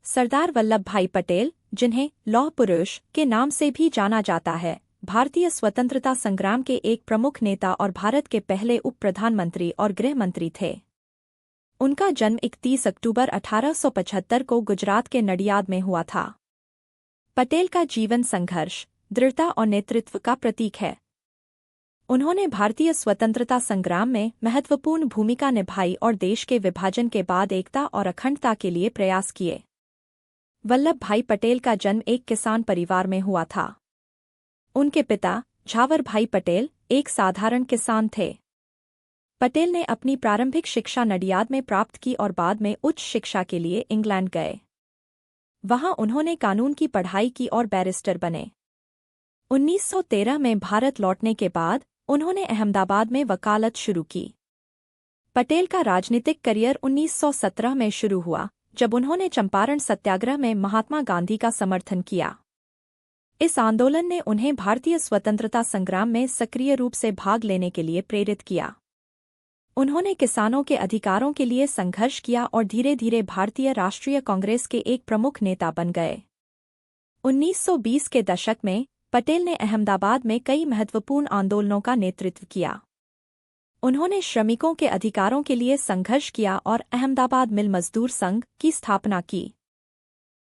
सरदार वल्लभ भाई पटेल, जिन्हें लौह पुरुष के नाम से भी जाना जाता है, भारतीय स्वतंत्रता संग्राम के एक प्रमुख नेता और भारत के पहले उप प्रधानमंत्री और गृह मंत्री थे। उनका जन्म 31 अक्टूबर 1875 को गुजरात के नडियाद में हुआ था। पटेल का जीवन संघर्ष, दृढ़ता और नेतृत्व का प्रतीक है। उन्होंने भारतीय स्वतंत्रता संग्राम में महत्वपूर्ण भूमिका निभाई और देश के विभाजन के बाद एकता और अखंडता के लिए प्रयास किए। वल्लभ भाई पटेल का जन्म एक किसान परिवार में हुआ था। उनके पिता झावर भाई पटेल एक साधारण किसान थे। पटेल ने अपनी प्रारंभिक शिक्षा नडियाद में प्राप्त की और बाद में उच्च शिक्षा के लिए इंग्लैंड गए। वहां उन्होंने कानून की पढ़ाई की और बैरिस्टर बने। 1913 में भारत लौटने के बाद उन्होंने अहमदाबाद में वकालत शुरू की। पटेल का राजनीतिक करियर 1917 में शुरू हुआ, जब उन्होंने चंपारण सत्याग्रह में महात्मा गांधी का समर्थन किया। इस आंदोलन ने उन्हें भारतीय स्वतंत्रता संग्राम में सक्रिय रूप से भाग लेने के लिए प्रेरित किया। उन्होंने किसानों के अधिकारों के लिए संघर्ष किया और धीरे धीरे भारतीय राष्ट्रीय कांग्रेस के एक प्रमुख नेता बन गए। 1920 के दशक में पटेल ने अहमदाबाद में कई महत्वपूर्ण आंदोलनों का नेतृत्व किया। उन्होंने श्रमिकों के अधिकारों के लिए संघर्ष किया और अहमदाबाद मिल मजदूर संघ की स्थापना की।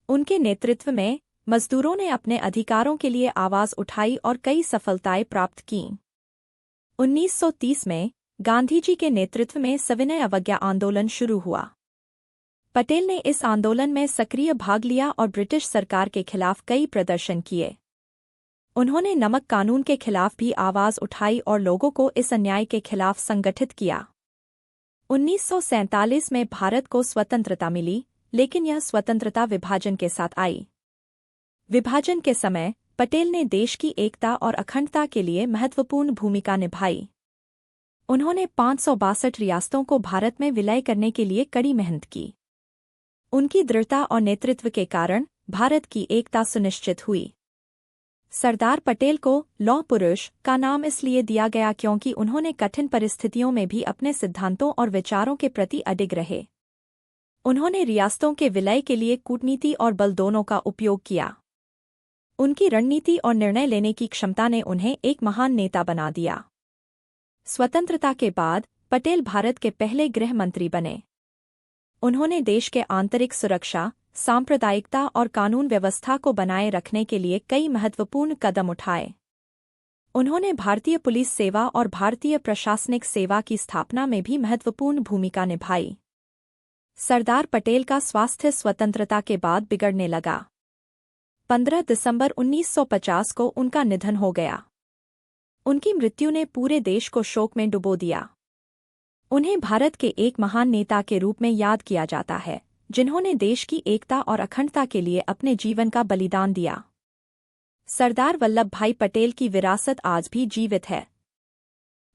उनके नेतृत्व में मजदूरों ने अपने अधिकारों के लिए आवाज उठाई और कई सफलताएं प्राप्त कीं। 1930 में गांधी जी के नेतृत्व में सविनय अवज्ञा आंदोलन शुरू हुआ। पटेल ने इस आंदोलन में सक्रिय भाग लिया और ब्रिटिश सरकार के खिलाफ कई प्रदर्शन किए। उन्होंने नमक कानून के खिलाफ भी आवाज उठाई और लोगों को इस अन्याय के खिलाफ संगठित किया। 1947 में भारत को स्वतंत्रता मिली, लेकिन यह स्वतंत्रता विभाजन के साथ आई। विभाजन के समय पटेल ने देश की एकता और अखंडता के लिए महत्वपूर्ण भूमिका निभाई। उन्होंने 562 रियासतों को भारत में विलय करने के लिए कड़ी मेहनत की। उनकी दृढ़ता और नेतृत्व के कारण भारत की एकता सुनिश्चित हुई। सरदार पटेल को लौह पुरुष का नाम इसलिए दिया गया क्योंकि उन्होंने कठिन परिस्थितियों में भी अपने सिद्धांतों और विचारों के प्रति अडिग रहे। उन्होंने रियासतों के विलय के लिए कूटनीति और बल दोनों का उपयोग किया। उनकी रणनीति और निर्णय लेने की क्षमता ने उन्हें एक महान नेता बना दिया। स्वतंत्रता के बाद पटेल भारत के पहले गृह मंत्री बने। उन्होंने देश के आंतरिक सुरक्षा, सांप्रदायिकता और कानून व्यवस्था को बनाए रखने के लिए कई महत्वपूर्ण कदम उठाए। उन्होंने भारतीय पुलिस सेवा और भारतीय प्रशासनिक सेवा की स्थापना में भी महत्वपूर्ण भूमिका निभाई। सरदार पटेल का स्वास्थ्य स्वतंत्रता के बाद बिगड़ने लगा। 15 दिसंबर 1950 को उनका निधन हो गया। उनकी मृत्यु ने पूरे देश को शोक में डुबो दिया। उन्हें भारत के एक महान नेता के रूप में याद किया जाता है, जिन्होंने देश की एकता और अखंडता के लिए अपने जीवन का बलिदान दिया। सरदार वल्लभ भाई पटेल की विरासत आज भी जीवित है।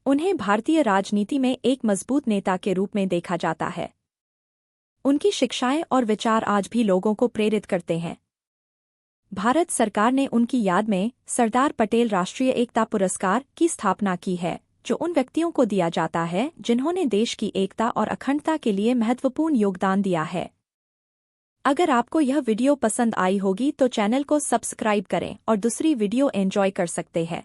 उन्हें भारतीय राजनीति में एक मजबूत नेता के रूप में देखा जाता है। उनकी शिक्षाएं और विचार आज भी लोगों को प्रेरित करते हैं। भारत सरकार ने उनकी याद में सरदार पटेल राष्ट्रीय एकता पुरस्कार की स्थापना की है, जो उन व्यक्तियों को दिया जाता है जिन्होंने देश की एकता और अखंडता के लिए महत्वपूर्ण योगदान दिया है। अगर आपको यह वीडियो पसंद आई होगी तो चैनल को सब्सक्राइब करें और दूसरी वीडियो एंजॉय कर सकते हैं।